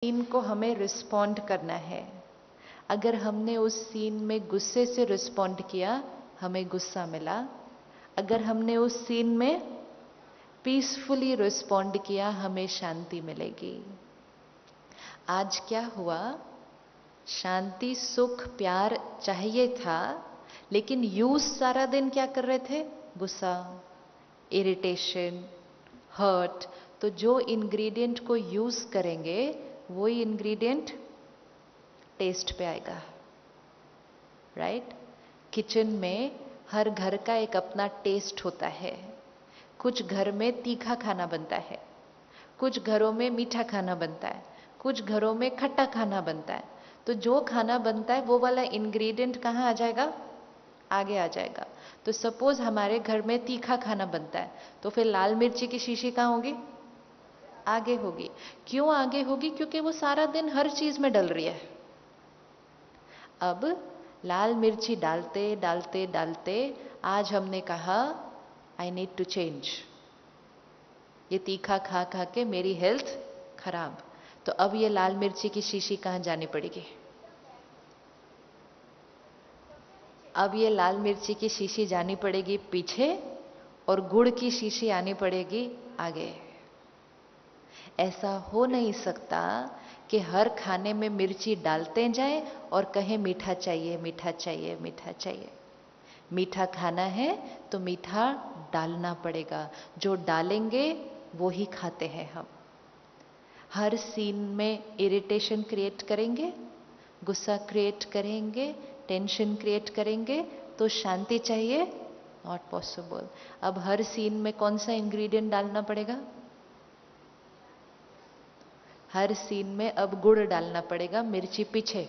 Scene को हमें respond करना है। अगर हमने उस सीन में गुस्से से रिस्पॉन्ड किया, हमें गुस्सा मिला। अगर हमने उस सीन में पीसफुली रिस्पॉन्ड किया, हमें शांति मिलेगी। आज क्या हुआ? शांति, सुख, प्यार चाहिए था, लेकिन यूज सारा दिन क्या कर रहे थे? गुस्सा, इरिटेशन, हर्ट। तो जो इंग्रेडिएंट को यूज करेंगे वही इंग्रेडिएंट टेस्ट पे आएगा, राइट? किचन में हर घर का एक अपना टेस्ट होता है। कुछ घर में तीखा खाना बनता है, कुछ घरों में मीठा खाना बनता है, कुछ घरों में खट्टा खाना बनता है। तो जो खाना बनता है वो वाला इंग्रेडिएंट कहाँ आ जाएगा? आगे आ जाएगा। तो सपोज हमारे घर में तीखा खाना बनता है, तो फिर लाल मिर्ची की शीशी कहाँ होगी? आगे होगी। क्यों आगे होगी? क्योंकि वो सारा दिन हर चीज में डल रही है। अब लाल मिर्ची डालते डालते डालते आज हमने कहा आई नीड टू चेंज। ये तीखा खा खा के मेरी हेल्थ खराब। तो अब ये लाल मिर्ची की शीशी कहाँ जानी पड़ेगी? अब ये लाल मिर्ची की शीशी जानी पड़ेगी पीछे, और गुड़ की शीशी आनी पड़ेगी आगे। ऐसा हो नहीं सकता कि हर खाने में मिर्ची डालते जाएं और कहें मीठा चाहिए, मीठा चाहिए, मीठा चाहिए। मीठा खाना है तो मीठा डालना पड़ेगा। जो डालेंगे वो ही खाते हैं हम। हर सीन में इरिटेशन क्रिएट करेंगे, गुस्सा क्रिएट करेंगे, टेंशन क्रिएट करेंगे, तो शांति चाहिए? Not possible. अब हर सीन में कौन सा इंग्रेडिएंट डालना पड़ेगा? हर सीन में अब गुड़ डालना पड़ेगा, मिर्ची पीछे,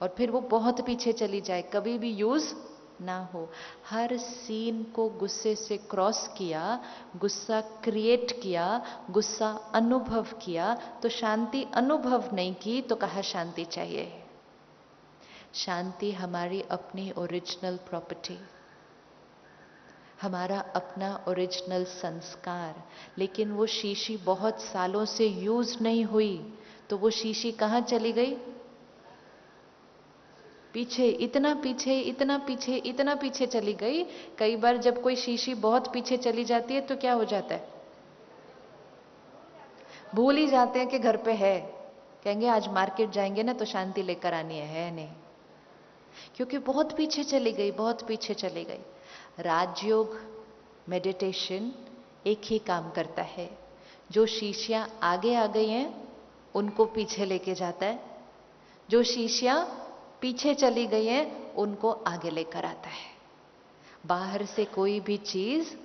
और फिर वो बहुत पीछे चली जाए, कभी भी यूज ना हो। हर सीन को गुस्से से क्रॉस किया, गुस्सा क्रिएट किया, गुस्सा अनुभव किया, तो शांति अनुभव नहीं की तो कहा शांति चाहिए। शांति हमारी अपनी ओरिजिनल प्रॉपर्टी, हमारा अपना ओरिजिनल संस्कार। लेकिन वो शीशी बहुत सालों से यूज नहीं हुई, तो वो शीशी कहाँ चली गई? पीछे, इतना पीछे, इतना पीछे, इतना पीछे चली गई। कई बार जब कोई शीशी बहुत पीछे चली जाती है तो क्या हो जाता है? भूल ही जाते हैं कि घर पे है। कहेंगे आज मार्केट जाएंगे ना तो शांति लेकर आनी है नहीं, क्योंकि बहुत पीछे चली गई, बहुत पीछे चली गई। राजयोग, मेडिटेशन एक ही काम करता है। जो शीशियां आगे आ गई हैं उनको पीछे लेके जाता है, जो शीशियां पीछे चली गई हैं उनको आगे लेकर आता है। बाहर से कोई भी चीज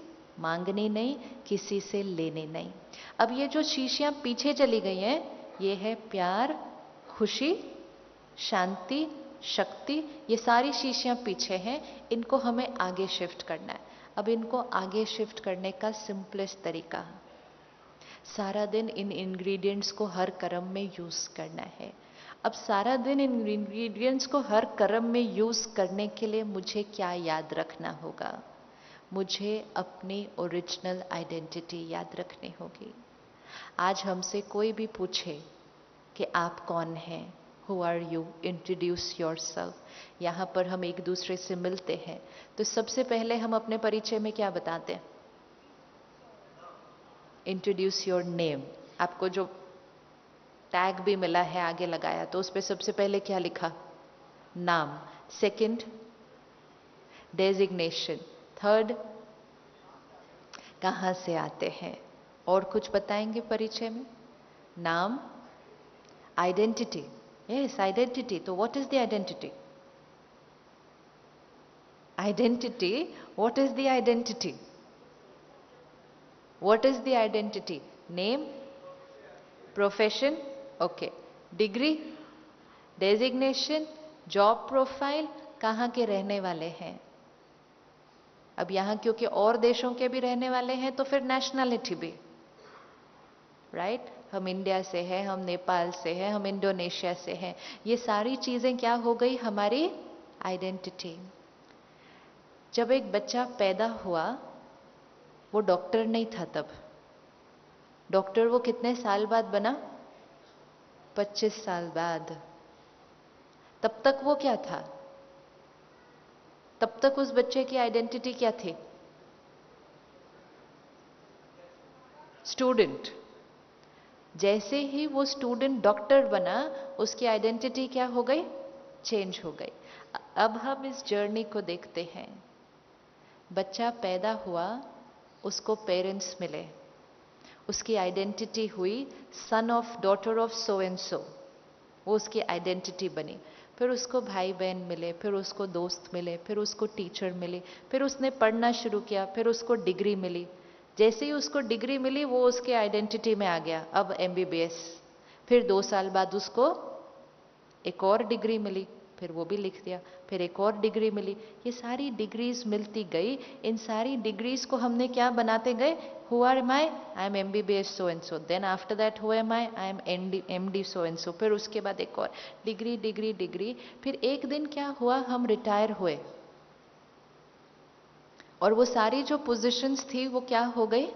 मांगनी नहीं, किसी से लेनी नहीं। अब ये जो शीशियां पीछे चली गई हैं, ये है प्यार, खुशी, शांति, शक्ति। ये सारी शीशियां पीछे हैं, इनको हमें आगे शिफ्ट करना है। अब इनको आगे शिफ्ट करने का सिंपलेस्ट तरीका, सारा दिन इन इंग्रेडिएंट्स को हर कर्म में यूज करना है। अब सारा दिन इन इंग्रेडिएंट्स को हर कर्म में यूज करने के लिए मुझे क्या याद रखना होगा? मुझे अपनी ओरिजिनल आइडेंटिटी याद रखनी होगी। आज हमसे कोई भी पूछे कि आप कौन हैं, who are you, introduce yourself. यहाँ पर हम एक दूसरे से मिलते हैं तो सबसे पहले हम अपने परिचय में क्या बताते हैं? Introduce your name. आपको जो टैग भी मिला है आगे लगाया, तो उस पर सबसे पहले क्या लिखा? नाम। Second, designation. थर्ड, कहाँ से आते हैं। और कुछ बताएंगे परिचय में? नाम, आइडेंटिटी। Yes, identity. तो what is the identity? Identity, what is the identity? What is the identity? Name, profession, okay. Degree, designation, job profile, कहाँ के रहने वाले हैं। अब यहाँ क्योंकि और देशों के भी रहने वाले हैं तो फिर नेशनैलिटी भी, राइट? हम इंडिया से हैं, हम नेपाल से हैं, हम इंडोनेशिया से हैं। ये सारी चीजें क्या हो गई? हमारी आइडेंटिटी। जब एक बच्चा पैदा हुआ, वो डॉक्टर नहीं था तब। डॉक्टर वो कितने साल बाद बना? 25 साल बाद, तब तक वो क्या था? तब तक उस बच्चे की आइडेंटिटी क्या थी? स्टूडेंट। जैसे ही वो स्टूडेंट डॉक्टर बना, उसकी आइडेंटिटी क्या हो गई? चेंज हो गई। अब हम इस जर्नी को देखते हैं। बच्चा पैदा हुआ, उसको पेरेंट्स मिले, उसकी आइडेंटिटी हुई son of daughter of so and सो, वो उसकी आइडेंटिटी बनी। फिर उसको भाई बहन मिले, फिर उसको दोस्त मिले, फिर उसको टीचर मिले, फिर उसने पढ़ना शुरू किया, फिर उसको डिग्री मिली। जैसे ही उसको डिग्री मिली, वो उसके आइडेंटिटी में आ गया, अब एमबीबीएस। फिर 2 साल बाद उसको एक और डिग्री मिली, फिर वो भी लिख दिया, फिर एक और डिग्री मिली। ये सारी डिग्रीज मिलती गई। इन सारी डिग्रीज को हमने क्या बनाते गए? Who are am I? I am MBBS so and so. Then after that who am I am MD so and so. फिर उसके बाद एक और डिग्री डिग्री डिग्री। फिर एक दिन क्या हुआ? हम रिटायर हुए, और वो सारी जो पोजीशंस थी वो क्या हो गई?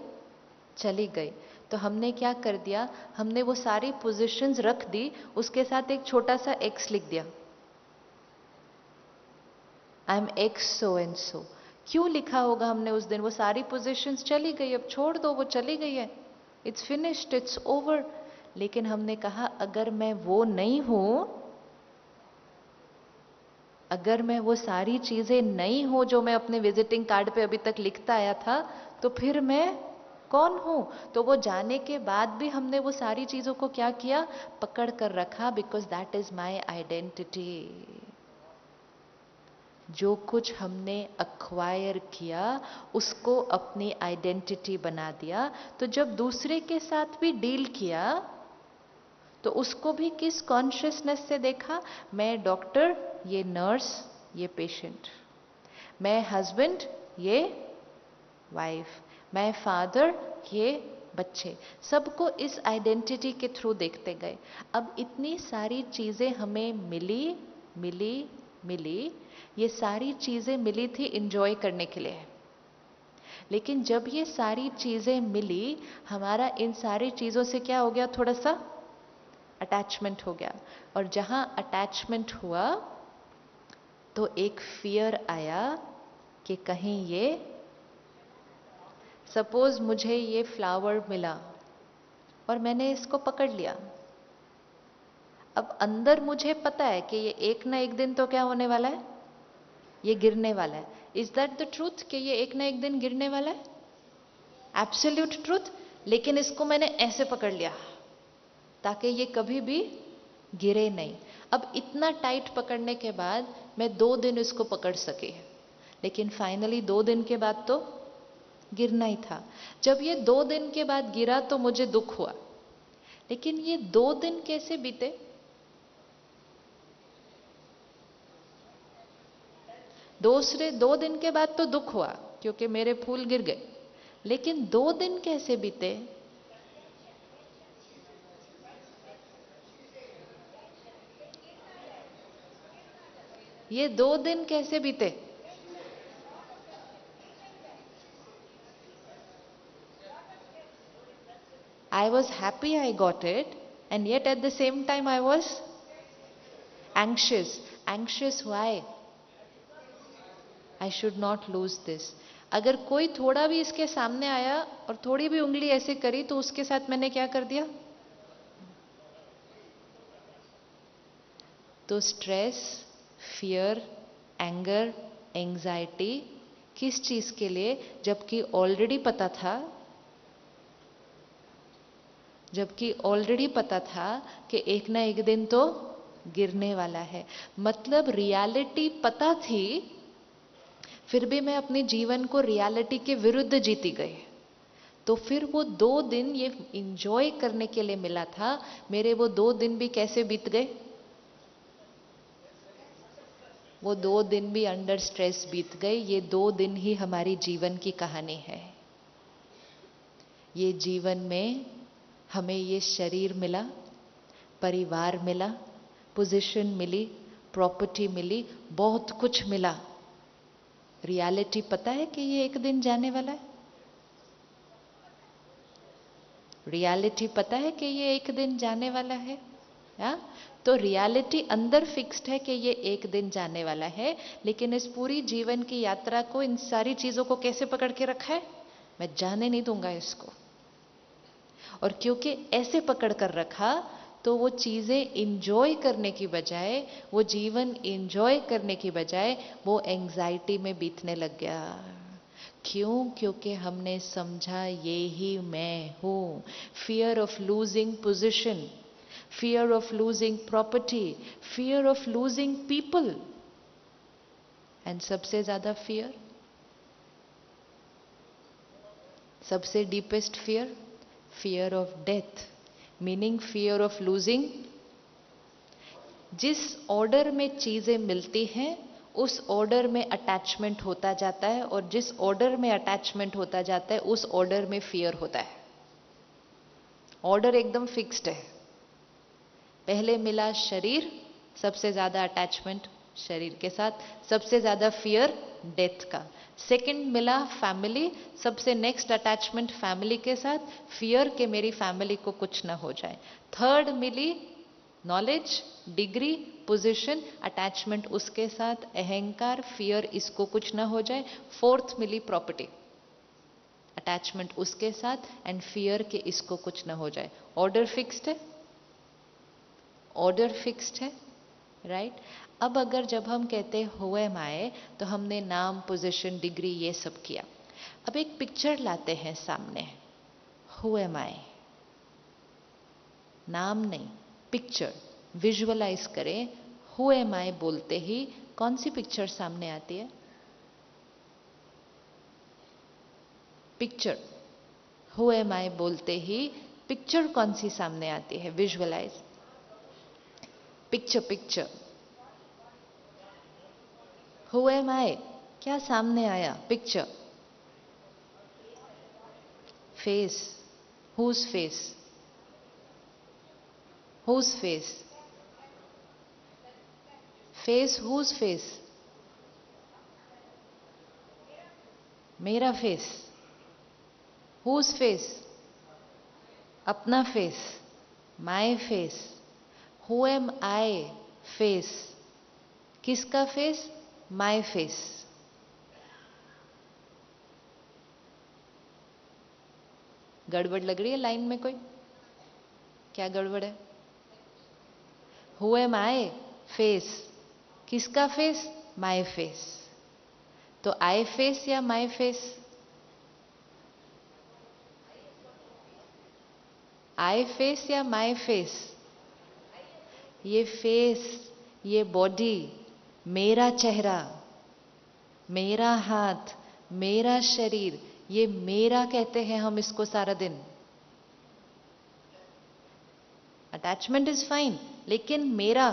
चली गई। तो हमने क्या कर दिया? हमने वो सारी पोजीशंस रख दी, उसके साथ एक छोटा सा एक्स लिख दिया, I am x so and सो। क्यों लिखा होगा हमने उस दिन? वो सारी पोजीशंस चली गई, अब छोड़ दो, वो चली गई है, इट्स फिनिश्ड, इट्स ओवर। लेकिन हमने कहा अगर मैं वो नहीं हूं, अगर मैं वो सारी चीजें नहीं हूं जो मैं अपने विजिटिंग कार्ड पे अभी तक लिखता आया था, तो फिर मैं कौन हूं? तो वो जाने के बाद भी हमने वो सारी चीजों को क्या किया? पकड़ कर रखा, because that is my identity. जो कुछ हमने अक्वायर किया, उसको अपनी आइडेंटिटी बना दिया। तो जब दूसरे के साथ भी डील किया, तो उसको भी किस कॉन्शियसनेस से देखा? मैं डॉक्टर, ये नर्स, ये पेशेंट। मैं हस्बैंड, ये वाइफ। मैं फादर, ये बच्चे। सबको इस आइडेंटिटी के थ्रू देखते गए। अब इतनी सारी चीजें हमें मिली मिली मिली। ये सारी चीजें मिली थी एंजॉय करने के लिए। लेकिन जब ये सारी चीजें मिली, हमारा इन सारी चीजों से क्या हो गया? थोड़ा सा अटैचमेंट हो गया। और जहां अटैचमेंट हुआ, तो एक फियर आया कि कहीं ये, सपोज मुझे ये फ्लावर मिला और मैंने इसको पकड़ लिया। अब अंदर मुझे पता है कि ये एक ना एक दिन तो क्या होने वाला है? ये गिरने वाला है। इज दैट द ट्रूथ कि ये एक ना एक दिन गिरने वाला है? Absolute truth. लेकिन इसको मैंने ऐसे पकड़ लिया ताकि ये कभी भी गिरे नहीं। अब इतना टाइट पकड़ने के बाद मैं 2 दिन इसको पकड़ सकी, लेकिन फाइनली 2 दिन के बाद तो गिरना ही था। जब ये 2 दिन के बाद गिरा तो मुझे दुख हुआ। लेकिन ये 2 दिन कैसे बीते? दूसरे 2 दिन के बाद तो दुख हुआ क्योंकि मेरे फूल गिर गए। लेकिन 2 दिन कैसे बीते? ये 2 दिन कैसे बीते? I was happy I got it, and yet at the same time I was anxious. Anxious why? I should not lose this. अगर कोई थोड़ा भी इसके सामने आया और थोड़ी भी उंगली ऐसे करी, तो उसके साथ मैंने क्या कर दिया? तो स्ट्रेस, फियर, एंगर, एंजाइटी किस चीज के लिए? जबकि ऑलरेडी पता था, कि एक ना एक दिन तो गिरने वाला है। मतलब रियलिटी पता थी, फिर भी मैं अपने जीवन को रियलिटी के विरुद्ध जीती गई। तो फिर वो 2 दिन ये इंजॉय करने के लिए मिला था, मेरे वो 2 दिन भी कैसे बीत गए? वो 2 दिन भी अंडर स्ट्रेस बीत गए। ये 2 दिन ही हमारी जीवन की कहानी है। ये जीवन में हमें ये शरीर मिला, परिवार मिला, पोजीशन मिली, प्रॉपर्टी मिली, बहुत कुछ मिला। रियलिटी पता है कि ये एक दिन जाने वाला है? रियलिटी पता है कि ये एक दिन जाने वाला है? या तो रियलिटी अंदर फिक्स्ड है कि ये एक दिन जाने वाला है, लेकिन इस पूरी जीवन की यात्रा को, इन सारी चीजों को कैसे पकड़ के रखा है? मैं जाने नहीं दूंगा इसको। और क्योंकि ऐसे पकड़ कर रखा, तो वो चीजें इंजॉय करने की बजाय, वो जीवन इंजॉय करने की बजाय वो एंजाइटी में बीतने लग गया। क्यों? क्योंकि हमने समझा ये ही मैं हूं। Fear of losing position, fear of losing property, fear of losing people, and सबसे ज्यादा fear, सबसे deepest fear, fear of death, meaning fear of losing। जिस ऑर्डर में चीजें मिलती हैं उस ऑर्डर में अटैचमेंट होता जाता है, और जिस ऑर्डर में अटैचमेंट होता जाता है उस ऑर्डर में फियर होता है। ऑर्डर एकदम फिक्स्ड है। पहले मिला शरीर, सबसे ज्यादा अटैचमेंट शरीर के साथ, सबसे ज्यादा फियर डेथ का। सेकंड मिला फैमिली, सबसे नेक्स्ट अटैचमेंट फैमिली के साथ, फियर कि मेरी फैमिली को कुछ ना हो जाए। थर्ड मिली नॉलेज, डिग्री, पोजीशन, अटैचमेंट उसके साथ, अहंकार, फियर इसको कुछ ना हो जाए। फोर्थ मिली प्रॉपर्टी, अटैचमेंट उसके साथ एंड फियर कि इसको कुछ ना हो जाए। ऑर्डर फिक्स्ड है, ऑर्डर फिक्स्ड है, राइट? अब अगर जब हम कहते हैं हु एम आई, तो हमने नाम, पोजीशन, डिग्री ये सब किया। अब एक पिक्चर लाते हैं सामने, हु एम आई, नाम नहीं, पिक्चर विजुअलाइज करें। हु एम आई बोलते ही कौन सी पिक्चर सामने आती है? पिक्चर, हु एम आई बोलते ही पिक्चर कौन सी सामने आती है? Visualize picture, picture who am I, क्या सामने आया? Picture, face, whose face, whose face, face, whose face? मेरा फेस। Whose face? अपना face, my face. Who am I face, किसका फेस? My face. गड़बड़ लग रही है लाइन में कोई? क्या गड़बड़ है? हु एम आई फेस, किसका फेस? My face. तो आई फेस या माय फेस? आई फेस या माय फेस? ये फेस, ये बॉडी, मेरा चेहरा, मेरा हाथ, मेरा शरीर, ये मेरा कहते हैं हम इसको सारा दिन। अटैचमेंट इज फाइन, लेकिन मेरा,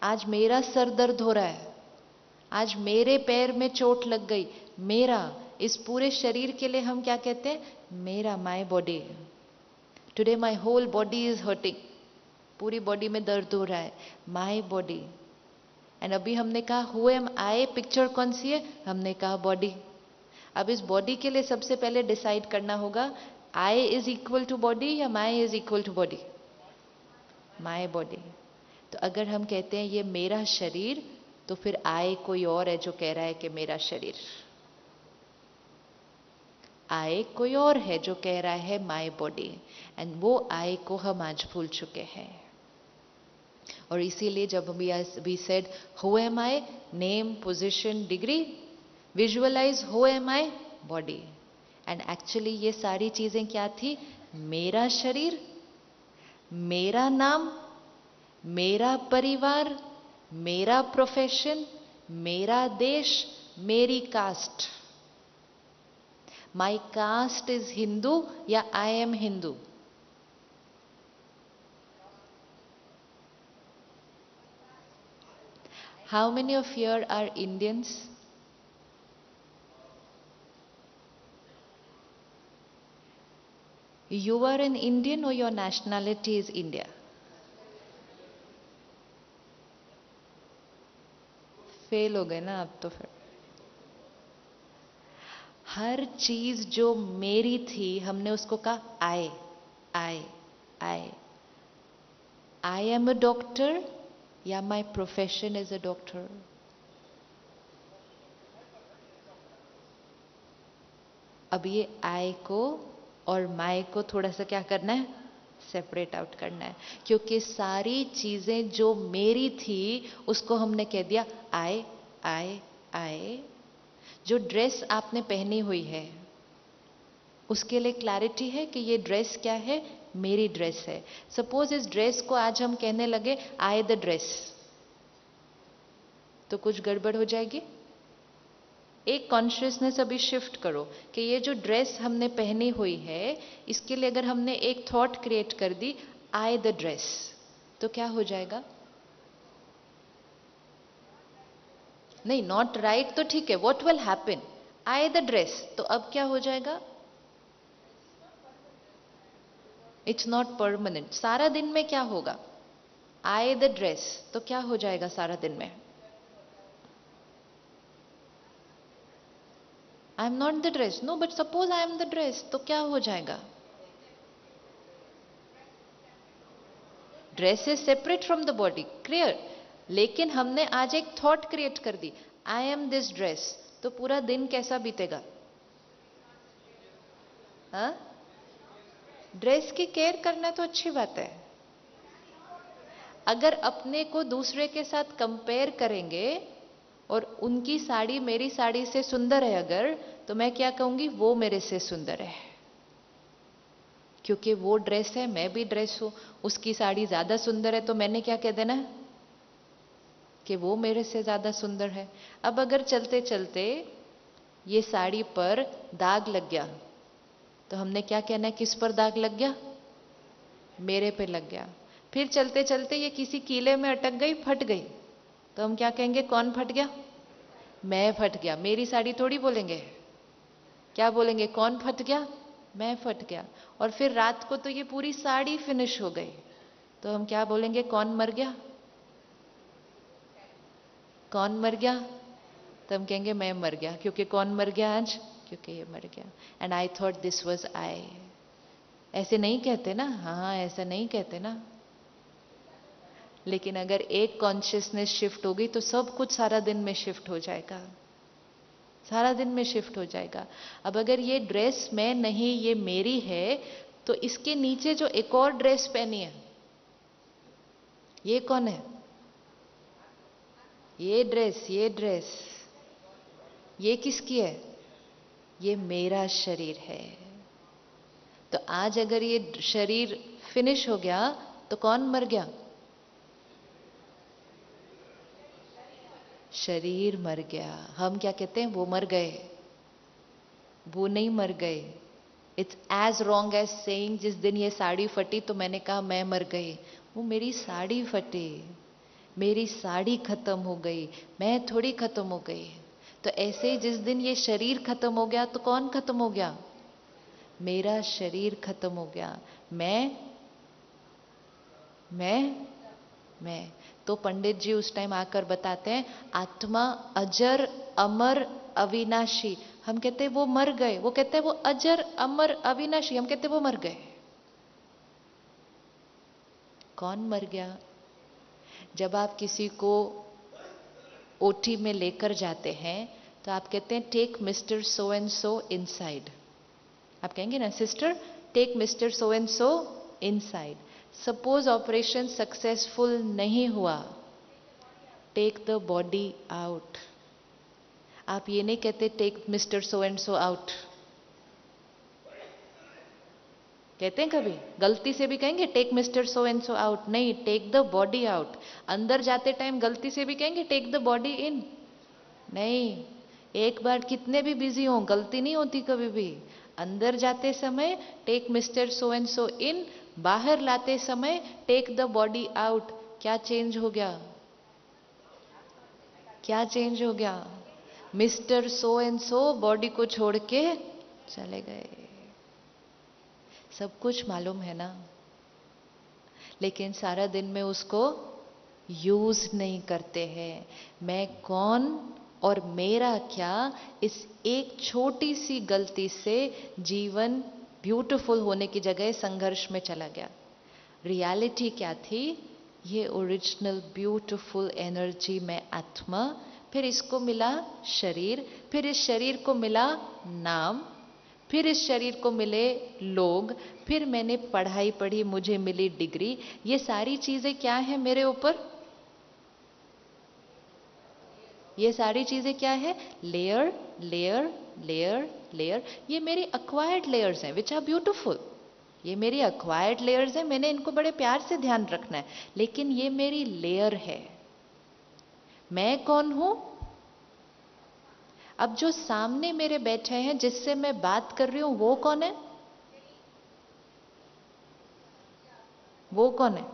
आज मेरा सर दर्द हो रहा है, आज मेरे पैर में चोट लग गई, मेरा, इस पूरे शरीर के लिए हम क्या कहते हैं? मेरा, my body. Today my whole body is hurting, पूरी बॉडी में दर्द हो रहा है, माय बॉडी। एंड अभी हमने कहा हु एम आई, पिक्चर कौन सी है? हमने कहा बॉडी। अब इस बॉडी के लिए सबसे पहले डिसाइड करना होगा, I is equal to body या my is equal to body? My body. तो अगर हम कहते हैं ये मेरा शरीर, तो फिर आई कोई और है जो कह रहा है कि मेरा शरीर। आई कोई और है जो कह रहा है माय बॉडी, एंड वो आई को हम आज भूल चुके हैं। और इसीलिए जब we said who am I, name, position, degree, visualise who am I, body. And actually ये सारी चीजें क्या थी? मेरा शरीर, मेरा नाम, मेरा परिवार, मेरा प्रोफेशन, मेरा देश, मेरी caste. My caste is Hindu या I am Hindu? How many of you are Indians? You are an Indian or your nationality is India? Fail हो गए ना आप तो। फिर हर चीज जो मेरी थी हमने उसको कहा आए, आए, आए। आई एम अ डॉक्टर या my profession is a doctor? अब ये आई को और माई को थोड़ा सा क्या करना है, सेपरेट आउट करना है, क्योंकि सारी चीजें जो मेरी थी उसको हमने कह दिया आई आई आई। जो ड्रेस आपने पहनी हुई है उसके लिए क्लैरिटी है कि ये ड्रेस क्या है, मेरी ड्रेस है। सपोज इस ड्रेस को आज हम कहने लगे आई द ड्रेस, तो कुछ गड़बड़ हो जाएगी। एक कॉन्शियसनेस अभी शिफ्ट करो कि ये जो ड्रेस हमने पहनी हुई है इसके लिए अगर हमने एक थॉट क्रिएट कर दी आई द ड्रेस, तो क्या हो जाएगा? नहीं, नॉट राइट तो ठीक है, what will happen? I the dress, तो अब क्या हो जाएगा? It's not permanent. सारा दिन में क्या होगा? आई द ड्रेस, तो क्या हो जाएगा सारा दिन में? I am not the dress, no, but suppose I am the dress, तो क्या हो जाएगा? Dress is separate from the body, clear. लेकिन हमने आज एक थॉट क्रिएट कर दी आई एम दिस ड्रेस, तो पूरा दिन कैसा बीतेगा? हाँ, ड्रेस की केयर करना तो अच्छी बात है। अगर अपने को दूसरे के साथ कंपेयर करेंगे और उनकी साड़ी मेरी साड़ी से सुंदर है अगर, तो मैं क्या कहूंगी? वो मेरे से सुंदर है, क्योंकि वो ड्रेस है, मैं भी ड्रेस हूं। उसकी साड़ी ज्यादा सुंदर है तो मैंने क्या कह देना है कि वो मेरे से ज्यादा सुंदर है। अब अगर चलते चलते ये साड़ी पर दाग लग गया तो हमने क्या कहना है? किस पर दाग लग गया? मेरे पे लग गया। फिर चलते चलते ये किसी कीले में अटक गई, फट गई, तो हम क्या कहेंगे? कौन फट गया? मैं फट गया। मेरी साड़ी थोड़ी बोलेंगे, क्या बोलेंगे? कौन फट गया? मैं फट गया। और फिर रात को तो ये पूरी साड़ी फिनिश हो गई, तो हम क्या बोलेंगे? कौन मर गया? कौन मर गया? तो हम कहेंगे मैं मर गया, क्योंकि कौन मर गया आज? क्योंकि ये मर गया। And I thought this was I. ऐसे नहीं कहते ना, हाँ ऐसा नहीं कहते ना। लेकिन अगर एक कॉन्शियसनेस शिफ्ट होगी तो सब कुछ सारा दिन में शिफ्ट हो जाएगा, सारा दिन में शिफ्ट हो जाएगा। अब अगर ये ड्रेस मैं नहीं, ये मेरी है, तो इसके नीचे जो एक और ड्रेस पहनी है, ये कौन है? ये ड्रेस, ये ड्रेस, ये किसकी है? ये मेरा शरीर है। तो आज अगर ये शरीर फिनिश हो गया तो कौन मर गया? शरीर मर गया। हम क्या कहते हैं? वो मर गए। वो नहीं मर गए। It's as wrong as saying जिस दिन ये साड़ी फटी तो मैंने कहा मैं मर गई। वो मेरी साड़ी फटी, मेरी साड़ी खत्म हो गई, मैं थोड़ी खत्म हो गई। तो ऐसे ही जिस दिन ये शरीर खत्म हो गया तो कौन खत्म हो गया? मेरा शरीर खत्म हो गया। मैं तो पंडित जी उस टाइम आकर बताते हैं आत्मा अजर अमर अविनाशी। हम कहते हैं वो मर गए, वो कहते हैं वो अजर अमर अविनाशी, हम कहते हैं वो मर गए। कौन मर गया? जब आप किसी को ओटी में लेकर जाते हैं तो आप कहते हैं take mister so and so inside. आप कहेंगे ना sister take mister so and so inside. Suppose operation successful नहीं हुआ, टेक द बॉडी आउट। आप ये नहीं कहते take mister so and so out. कहते हैं कभी? गलती से भी कहेंगे take mister so and so out? नहीं, टेक द बॉडी आउट। अंदर जाते टाइम गलती से भी कहेंगे टेक द बॉडी इन? नहीं। एक बार कितने भी बिजी हो, गलती नहीं होती कभी भी। अंदर जाते समय take mister so and so in, बाहर लाते समय टेक द बॉडी आउट। क्या चेंज हो गया? क्या चेंज हो गया? Mister so and so body को छोड़ के चले गए। सब कुछ मालूम है ना, लेकिन सारा दिन में उसको यूज नहीं करते हैं। मैं कौन और मेरा क्या, इस एक छोटी सी गलती से जीवन ब्यूटीफुल होने की जगह संघर्ष में चला गया। रियलिटी क्या थी? ये ओरिजिनल ब्यूटीफुल एनर्जी में आत्मा, फिर इसको मिला शरीर, फिर इस शरीर को मिला नाम, फिर इस शरीर को मिले लोग, फिर मैंने पढ़ाई पढ़ी, मुझे मिली डिग्री। ये सारी चीजें क्या है मेरे ऊपर? ये सारी चीजें क्या है? Layer layer layer layer. ये मेरी अक्वायर्ड लेयर्स हैं विच आर ब्यूटिफुल। ये मेरी अक्वायर्ड लेयर्स हैं, मैंने इनको बड़े प्यार से ध्यान रखना है, लेकिन ये मेरी लेयर है। मैं कौन हूं? अब जो सामने मेरे बैठे हैं, जिससे मैं बात कर रही हूं, वो कौन है? वो कौन है?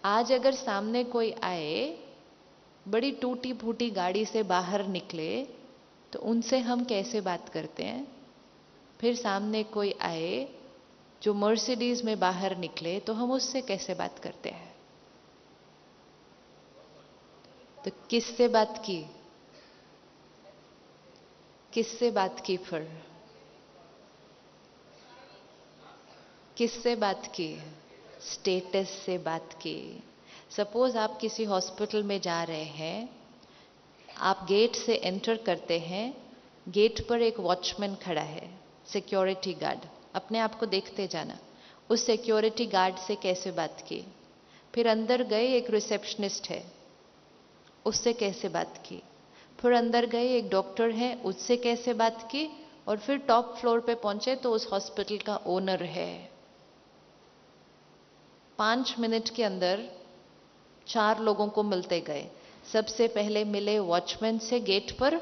आज अगर सामने कोई आए, बड़ी टूटी फूटी गाड़ी से बाहर निकले, तो उनसे हम कैसे बात करते हैं? फिर सामने कोई आए जो मर्सिडीज में बाहर निकले, तो हम उससे कैसे बात करते हैं? तो किससे बात की? किससे बात की? फिर किससे बात की? स्टेटस से बात की। सपोज आप किसी हॉस्पिटल में जा रहे हैं, आप गेट से एंटर करते हैं, गेट पर एक वॉचमैन खड़ा है, सिक्योरिटी गार्ड। अपने आप को देखते जाना, उस सिक्योरिटी गार्ड से कैसे बात की? फिर अंदर गए, एक रिसेप्शनिस्ट है, उससे कैसे बात की? फिर अंदर गए, एक डॉक्टर है, उससे कैसे बात की? और फिर टॉप फ्लोर पे पहुंचे तो उस हॉस्पिटल का ओनर है। 5 मिनट के अंदर 4 लोगों को मिलते गए। सबसे पहले मिले वॉचमैन से गेट पर,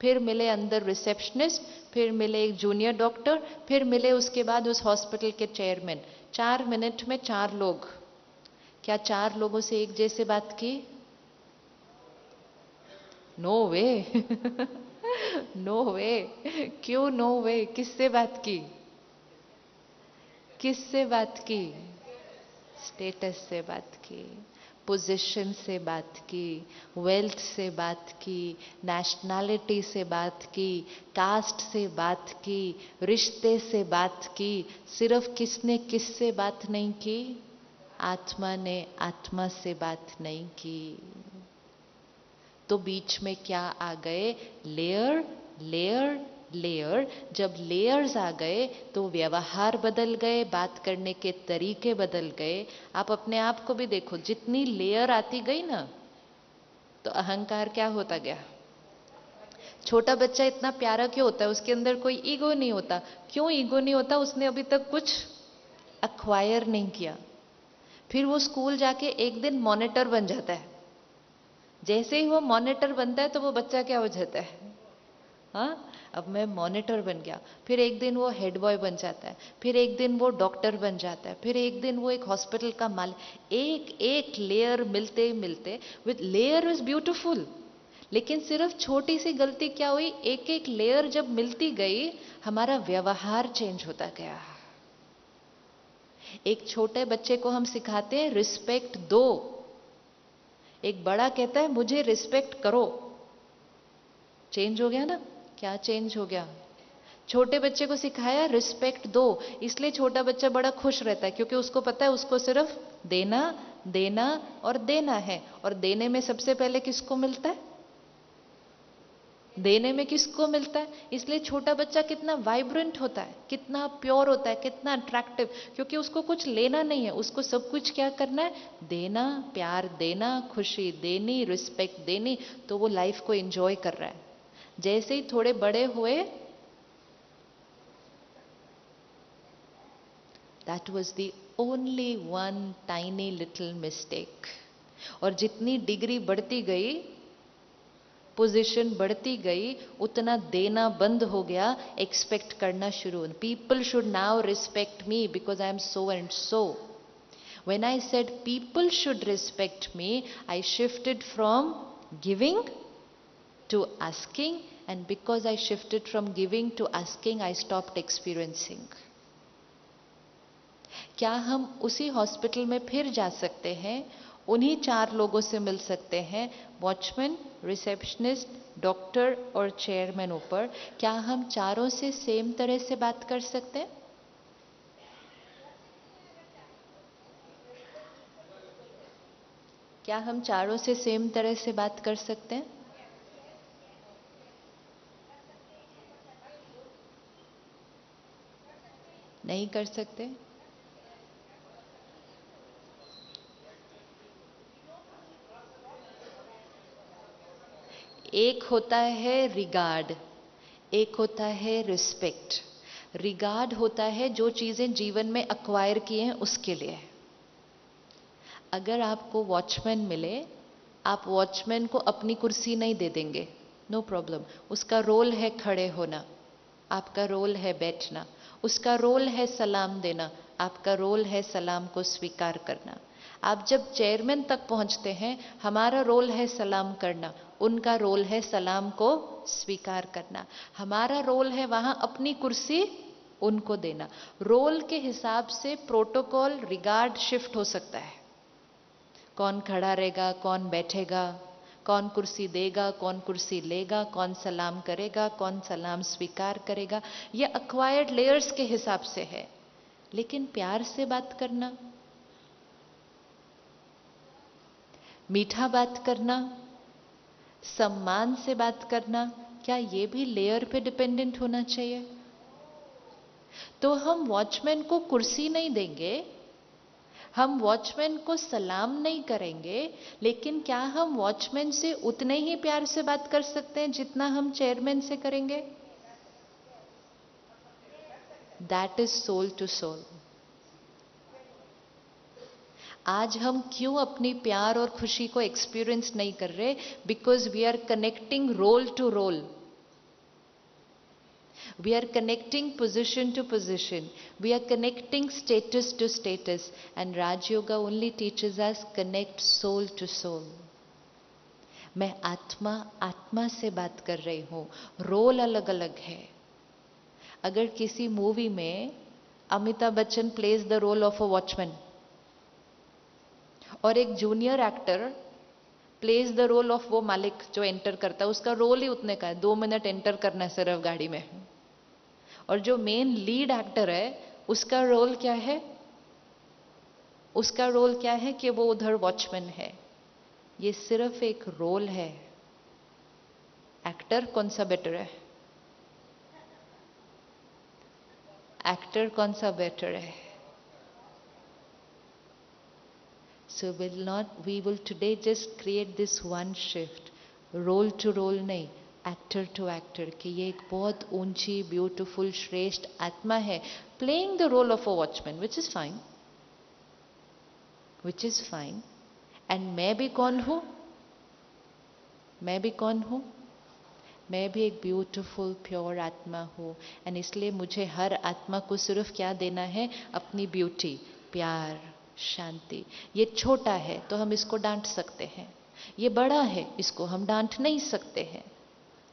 फिर मिले अंदर रिसेप्शनिस्ट, फिर मिले एक जूनियर डॉक्टर, फिर मिले उसके बाद उस हॉस्पिटल के चेयरमैन। 4 मिनट में 4 लोग। क्या 4 लोगों से एक जैसे बात की? नो वे। नो वे। क्यों नो वे? किससे बात की? किससे बात की? स्टेटस से बात की, पोजीशन से बात की, वेल्थ से बात की, नेशनैलिटी से बात की, कास्ट से बात की, रिश्ते से बात की। सिर्फ किसने किससे बात नहीं की? आत्मा ने आत्मा से बात नहीं की। तो बीच में क्या आ गए? Layer layer layer. जब लेयर्स आ गए तो व्यवहार बदल गए, बात करने के तरीके बदल गए। आप अपने आप को भी देखो, जितनी लेयर आती गई ना, तो अहंकार क्या होता गया? छोटा बच्चा इतना प्यारा क्यों होता है? उसके अंदर कोई ईगो नहीं होता। क्यों ईगो नहीं होता? उसने अभी तक कुछ अक्वायर नहीं किया। फिर वो स्कूल जाके एक दिन मॉनिटर बन जाता है। जैसे ही वो मॉनिटर बनता है तो वो बच्चा क्या हो जाता है? हाँ, अब मैं मॉनिटर बन गया। फिर एक दिन वो हेड बॉय बन जाता है, फिर एक दिन वो डॉक्टर बन जाता है, फिर एक दिन वो एक हॉस्पिटल का मालिक। एक एक लेयर मिलते मिलते, विद लेयर इज ब्यूटिफुल। लेकिन सिर्फ छोटी सी गलती क्या हुई? एक एक लेयर जब मिलती गई, हमारा व्यवहार चेंज होता गया। एक छोटे बच्चे को हम सिखाते हैं रिस्पेक्ट दो, एक बड़ा कहता है मुझे रिस्पेक्ट करो। चेंज हो गया ना? क्या चेंज हो गया? छोटे बच्चे को सिखाया रिस्पेक्ट दो, इसलिए छोटा बच्चा बड़ा खुश रहता है, क्योंकि उसको पता है उसको सिर्फ देना देना और देना है। और देने में सबसे पहले किसको मिलता है? देने में किसको मिलता है? इसलिए छोटा बच्चा कितना वाइब्रेंट होता है, कितना प्योर होता है, कितना अट्रैक्टिव, क्योंकि उसको कुछ लेना नहीं है, उसको सब कुछ क्या करना है? देना, प्यार देना, खुशी देनी, रिस्पेक्ट देनी। तो वो लाइफ को एंजॉय कर रहा है। जैसे ही थोड़े बड़े हुए, that was the only one tiny little mistake. और जितनी डिग्री बढ़ती गई, पोजीशन बढ़ती गई, उतना देना बंद हो गया, एक्सपेक्ट करना शुरू। People should now respect me because I am so and so. When I said people should respect me, I shifted from giving to asking, and because I shifted from giving to asking, I stopped experiencing. क्या हम उसी hospital में फिर जा सकते हैं, उन्हीं 4 लोगों से मिल सकते हैं, वॉचमैन, रिसेप्शनिस्ट, डॉक्टर और चेयरमैन ऊपर? क्या हम चारों से सेम तरह से बात कर सकते हैं? क्या हम चारों से सेम तरह से बात कर सकते हैं? नहीं कर सकते? एक होता है रिगार्ड, एक होता है रिस्पेक्ट। रिगार्ड होता है जो चीजें जीवन में अक्वायर किए हैं उसके लिए। अगर आपको वॉचमैन मिले, आप वॉचमैन को अपनी कुर्सी नहीं दे देंगे, नो प्रॉब्लम। उसका रोल है खड़े होना, आपका रोल है बैठना। उसका रोल है सलाम देना, आपका रोल है सलाम को स्वीकार करना। आप जब चेयरमैन तक पहुंचते हैं, हमारा रोल है सलाम करना, उनका रोल है सलाम को स्वीकार करना। हमारा रोल है वहां अपनी कुर्सी उनको देना। रोल के हिसाब से प्रोटोकॉल रिगार्ड शिफ्ट हो सकता है। कौन खड़ा रहेगा, कौन बैठेगा, कौन कुर्सी देगा, कौन कुर्सी लेगा, कौन सलाम करेगा, कौन सलाम स्वीकार करेगा, यह अक्वायर्ड लेयर्स के हिसाब से है। लेकिन प्यार से बात करना, मीठा बात करना, सम्मान से बात करना, क्या यह भी लेयर पे डिपेंडेंट होना चाहिए? तो हम वॉचमैन को कुर्सी नहीं देंगे, हम वॉचमैन को सलाम नहीं करेंगे, लेकिन क्या हम वॉचमैन से उतने ही प्यार से बात कर सकते हैं जितना हम चेयरमैन से करेंगे? That is soul to soul. आज हम क्यों अपनी प्यार और खुशी को एक्सपीरियंस नहीं कर रहे? Because we are connecting role to role, we are connecting position to position, we are connecting status to status, and Raj Yoga only teaches us connect soul to soul. मैं आत्मा आत्मा से बात कर रही हूं, रोल अलग अलग है। अगर किसी मूवी में Amitabh Bachchan plays the role of a watchman और एक junior actor plays the role of वो मालिक जो एंटर करता है, उसका रोल ही उतने का है, 2 मिनट एंटर करना है सिर्फ गाड़ी में। और जो मेन लीड एक्टर है, उसका रोल क्या है? उसका रोल क्या है कि वो उधर वॉचमैन है। ये सिर्फ एक रोल है। एक्टर कौन सा बेटर है? एक्टर कौन सा बेटर है? So we will today just create this one shift, role to role नहीं, एक्टर टू एक्टर, कि ये एक बहुत ऊंची ब्यूटीफुल श्रेष्ठ आत्मा है playing the role of a watchman, which is fine, which is fine. And मैं भी कौन हूं? मैं भी कौन हूं? मैं भी एक ब्यूटीफुल प्योर आत्मा हूं। एंड इसलिए मुझे हर आत्मा को सिर्फ क्या देना है? अपनी ब्यूटी, प्यार, शांति। ये छोटा है तो हम इसको डांट सकते हैं, ये बड़ा है इसको हम डांट नहीं सकते हैं,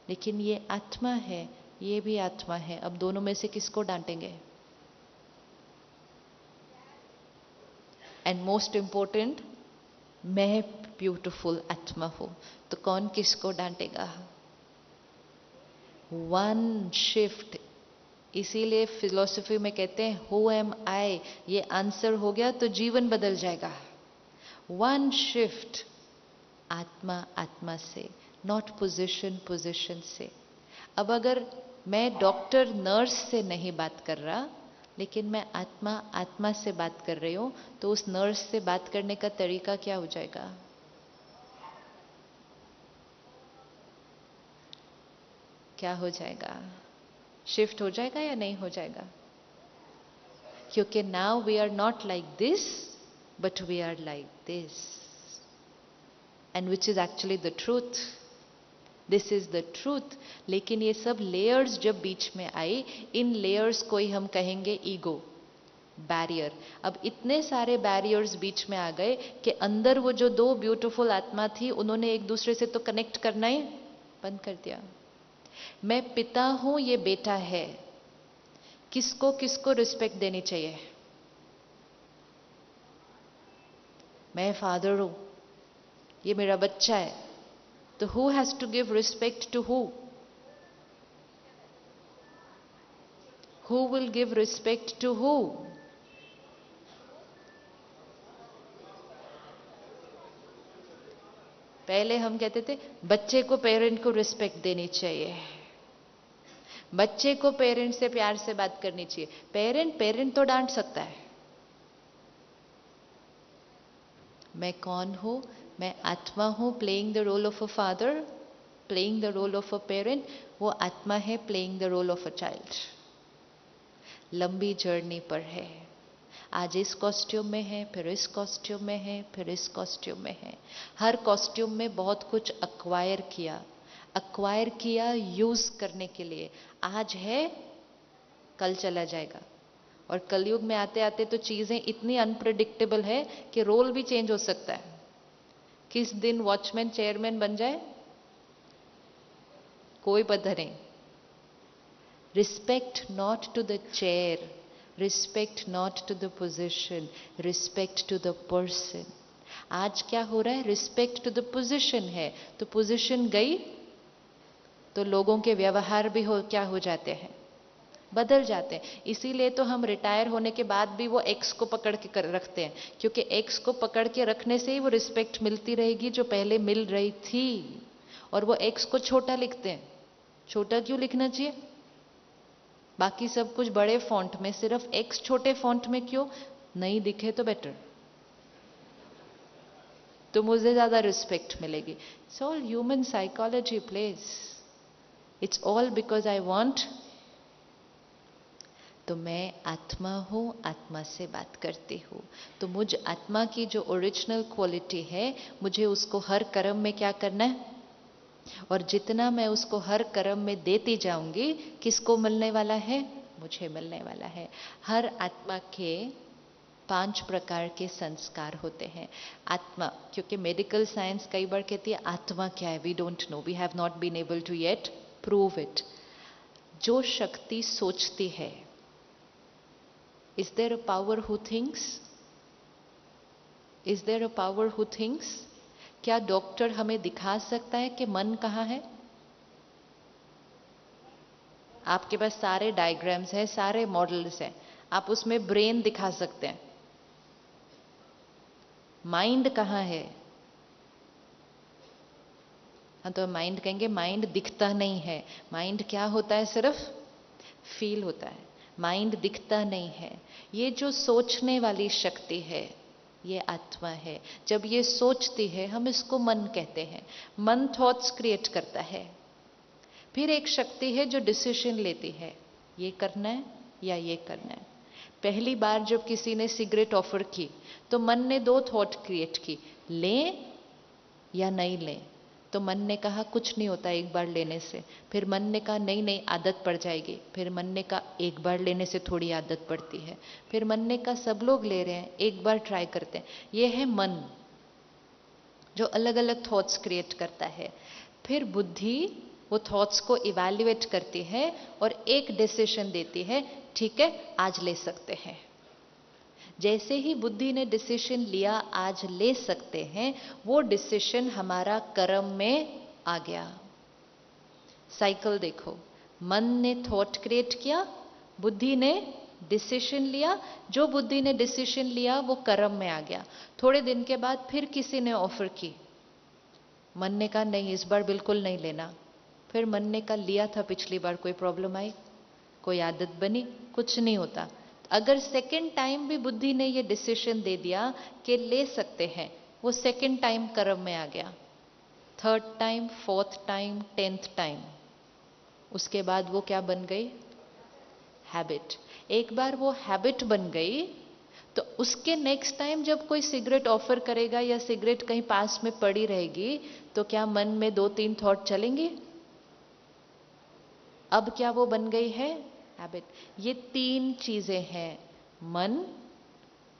लेकिन ये आत्मा है, ये भी आत्मा है। अब दोनों में से किसको डांटेंगे? एंड मोस्ट इंपॉर्टेंट, मैं ब्यूटीफुल आत्मा हूं, तो कौन किसको डांटेगा? One shift. इसीलिए फिलॉसफी में कहते हैं हु एम आई, ये आंसर हो गया तो जीवन बदल जाएगा। वन शिफ्ट, आत्मा आत्मा से, नॉट पोजीशन पोजीशन से। अब अगर मैं डॉक्टर नर्स से नहीं बात कर रहा, लेकिन मैं आत्मा आत्मा से बात कर रही हूं, तो उस नर्स से बात करने का तरीका क्या हो जाएगा? क्या हो जाएगा? शिफ्ट हो जाएगा या नहीं हो जाएगा? क्योंकि now we are not like this, but we are like this, and which is actually the truth. This is the truth. लेकिन ये सब लेयर्स जब बीच में आई, इन लेयर्स को ही हम कहेंगे ईगो, बैरियर। अब इतने सारे बैरियर्स बीच में आ गए कि अंदर वो जो दो ब्यूटीफुल आत्मा थी, उन्होंने एक दूसरे से तो कनेक्ट करना ही बंद कर दिया। मैं पिता हूं, ये बेटा है, किसको किसको रिस्पेक्ट देनी चाहिए? मैं फादर हूं, ये मेरा बच्चा है, तो who has to give respect to who? Who will give respect to who? पहले हम कहते थे बच्चे को पेरेंट को रिस्पेक्ट देनी चाहिए, बच्चे को पेरेंट से प्यार से बात करनी चाहिए। पेरेंट तो डांट सकता है। मैं कौन हूं? मैं आत्मा हूं, playing the role of a father, playing the role of a parent. वो आत्मा है playing the role of a child. लंबी जर्नी पर है। आज इस कॉस्ट्यूम में है, फिर इस कॉस्ट्यूम में है, फिर इस कॉस्ट्यूम में है। हर कॉस्ट्यूम में बहुत कुछ अक्वायर किया यूज करने के लिए। आज है, कल चला जाएगा। और कलयुग में आते आते तो चीजें इतनी अनप्रिडिक्टेबल है कि रोल भी चेंज हो सकता है। किस दिन वॉचमैन चेयरमैन बन जाए कोई पता नहीं। Respect not to the chair, respect not to the position, respect to the person. आज क्या हो रहा है? रिस्पेक्ट टू द पोजिशन है, तो पोजिशन गई तो लोगों के व्यवहार भी क्या हो जाते हैं? बदल जाते हैं। इसीलिए तो हम रिटायर होने के बाद भी वो एक्स को पकड़ के रखते हैं, क्योंकि एक्स को पकड़ के रखने से ही वो रिस्पेक्ट मिलती रहेगी जो पहले मिल रही थी। और वो एक्स को छोटा लिखते हैं। छोटा क्यों लिखना चाहिए? बाकी सब कुछ बड़े फॉन्ट में, सिर्फ एक्स छोटे फॉन्ट में क्यों? नहीं दिखे तो बेटर, तो मुझे ज्यादा रिस्पेक्ट मिलेगी। It's all human psychology plays. It's all because I want. तो मैं आत्मा हूं, आत्मा से बात करती हूं। तो मुझ आत्मा की जो ओरिजिनल क्वालिटी है, मुझे उसको हर कर्म में क्या करना है? और जितना मैं उसको हर कर्म में देती जाऊंगी, किसको मिलने वाला है? मुझे मिलने वाला है। हर आत्मा के 5 प्रकार के संस्कार होते हैं। आत्मा, क्योंकि मेडिकल साइंस कई बार कहती है आत्मा क्या है, we don't know, we have not been able to yet prove it. जो शक्ति सोचती है, is there a power who thinks? Is there a power who thinks? क्या डॉक्टर हमें दिखा सकता है कि मन कहां है? आपके पास सारे डायग्राम्स हैं, सारे मॉडल्स हैं, आप उसमें ब्रेन दिखा सकते हैं। माइंड कहां है? हाँ, तो माइंड कहेंगे माइंड दिखता नहीं है। माइंड क्या होता है? सिर्फ फील होता है। माइंड दिखता नहीं है। ये जो सोचने वाली शक्ति है, ये आत्मा है। जब ये सोचती है, हम इसको मन कहते हैं। मन थॉट्स क्रिएट करता है। फिर एक शक्ति है जो डिसीजन लेती है, ये करना है या ये करना है। पहली बार जब किसी ने सिगरेट ऑफर की, तो मन ने 2 थॉट क्रिएट की, लें या नहीं लें। तो मन ने कहा कुछ नहीं होता एक बार लेने से। फिर मन ने कहा नहीं नहीं, आदत पड़ जाएगी। फिर मन ने कहा एक बार लेने से थोड़ी आदत पड़ती है। फिर मन ने कहा सब लोग ले रहे हैं, एक बार ट्राई करते हैं। यह है मन, जो अलग अलग थॉट्स क्रिएट करता है। फिर बुद्धि वो थॉट्स को इवैल्यूएट करती है और एक डिसीजन देती है, ठीक है आज ले सकते हैं। जैसे ही बुद्धि ने डिसीजन लिया आज ले सकते हैं, वो डिसीजन हमारा कर्म में आ गया। साइकिल देखो, मन ने थॉट क्रिएट किया, बुद्धि ने डिसीजन लिया, जो बुद्धि ने डिसीजन लिया वो कर्म में आ गया। थोड़े दिन के बाद फिर किसी ने ऑफर की, मन ने कहा नहीं इस बार बिल्कुल नहीं लेना। फिर मन ने कहा लिया था पिछली बार, कोई प्रॉब्लम आई? कोई आदत बनी? कुछ नहीं होता। अगर सेकंड टाइम भी बुद्धि ने ये डिसीजन दे दिया कि ले सकते हैं, वो सेकंड टाइम कर्म में आ गया। 3rd time, 4th time, 10th time, उसके बाद वो क्या बन गई? हैबिट। एक बार वो हैबिट बन गई, तो उसके नेक्स्ट टाइम जब कोई सिगरेट ऑफर करेगा या सिगरेट कहीं पास में पड़ी रहेगी, तो क्या मन में 2-3 थॉट चलेंगे? अब क्या वो बन गई है? हैबिट। ये 3 चीजें हैं, मन,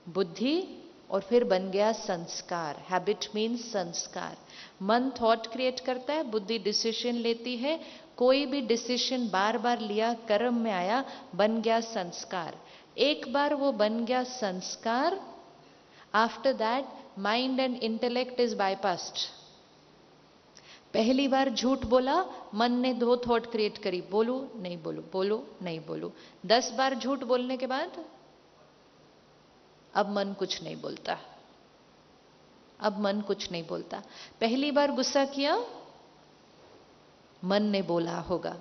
बुद्धि और फिर बन गया संस्कार। हैबिट मीन्स संस्कार। मन थॉट क्रिएट करता है, बुद्धि डिसीजन लेती है। कोई भी डिसीजन बार बार लिया, कर्म में आया, बन गया संस्कार। एक बार वो बन गया संस्कार, after that mind and intellect is bypassed. पहली बार झूठ बोला, मन ने 2 थॉट क्रिएट करी, बोलू नहीं बोलू, बोलू नहीं बोलू। 10 बार झूठ बोलने के बाद अब मन कुछ नहीं बोलता। अब मन कुछ नहीं बोलता। पहली बार गुस्सा किया, मन ने बोला होगा,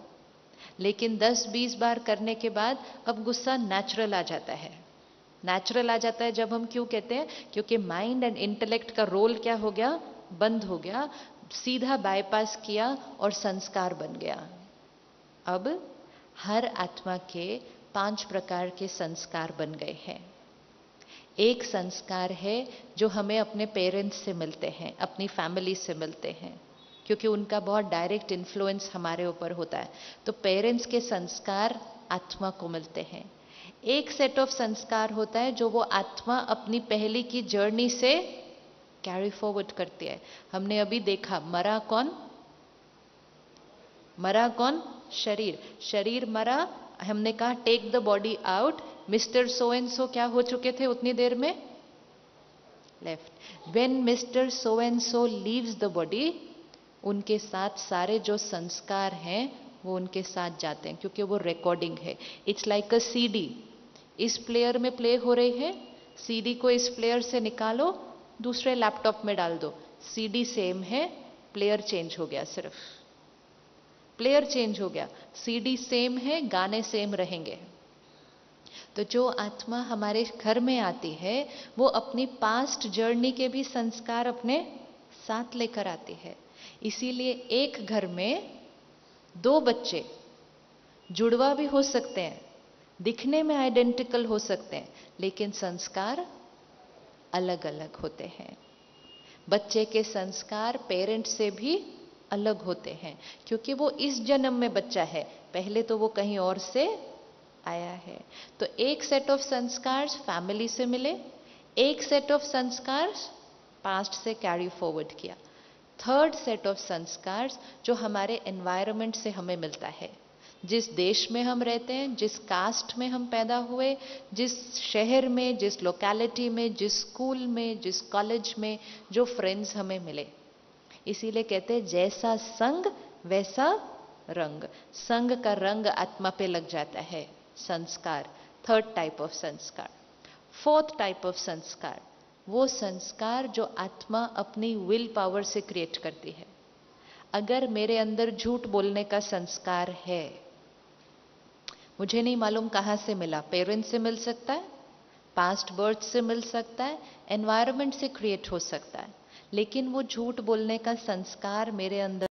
लेकिन 10-20 बार करने के बाद अब गुस्सा नेचुरल आ जाता है। नेचुरल आ जाता है जब हम क्यों कहते हैं? क्योंकि माइंड एंड इंटेलेक्ट का रोल क्या हो गया? बंद हो गया, सीधा बाईपास किया और संस्कार बन गया। अब हर आत्मा के 5 प्रकार के संस्कार बन गए हैं। एक संस्कार है जो हमें अपने पेरेंट्स से मिलते हैं, अपनी फैमिली से मिलते हैं, क्योंकि उनका बहुत डायरेक्ट इन्फ्लुएंस हमारे ऊपर होता है। तो पेरेंट्स के संस्कार आत्मा को मिलते हैं। एक सेट ऑफ संस्कार होता है जो वो आत्मा अपनी पहली की जर्नी से कैरी फॉरवर्ड करती है। हमने अभी देखा, मरा कौन? मरा कौन? शरीर। शरीर मरा, हमने कहा take the body out. Mister so and so क्या हो चुके थे उतनी देर में? Left. When mister so and so leaves the body, उनके साथ सारे जो संस्कार हैं वो उनके साथ जाते हैं, क्योंकि वो रिकॉर्डिंग है। It's like a CD. इस प्लेयर में प्ले हो रही है, सीडी को इस प्लेयर से निकालो, दूसरे लैपटॉप में डाल दो, सीडी सेम है, प्लेयर चेंज हो गया। सिर्फ प्लेयर चेंज हो गया, सीडी सेम है, गाने सेम रहेंगे। तो जो आत्मा हमारे घर में आती है वो अपनी पास्ट जर्नी के भी संस्कार अपने साथ लेकर आती है। इसीलिए एक घर में 2 बच्चे जुड़वा भी हो सकते हैं, दिखने में आइडेंटिकल हो सकते हैं, लेकिन संस्कार अलग अलग होते हैं। बच्चे के संस्कार पेरेंट से भी अलग होते हैं, क्योंकि वो इस जन्म में बच्चा है, पहले तो वो कहीं और से आया है। तो एक सेट ऑफ संस्कार फैमिली से मिले, एक सेट ऑफ संस्कार पास्ट से कैरी फॉरवर्ड किया, थर्ड सेट ऑफ संस्कार जो हमारे एनवायरनमेंट से हमें मिलता है। जिस देश में हम रहते हैं, जिस कास्ट में हम पैदा हुए, जिस शहर में, जिस लोकेलिटी में, जिस स्कूल में, जिस कॉलेज में जो फ्रेंड्स हमें मिले। इसीलिए कहते हैं जैसा संग वैसा रंग। संग का रंग आत्मा पे लग जाता है। संस्कार, थर्ड टाइप ऑफ संस्कार। फोर्थ टाइप ऑफ संस्कार, वो संस्कार जो आत्मा अपनी विल पावर से क्रिएट करती है। अगर मेरे अंदर झूठ बोलने का संस्कार है, मुझे नहीं मालूम कहां से मिला, पेरेंट्स से मिल सकता है, पास्ट बर्थ से मिल सकता है, एनवायरनमेंट से क्रिएट हो सकता है, लेकिन वो झूठ बोलने का संस्कार मेरे अंदर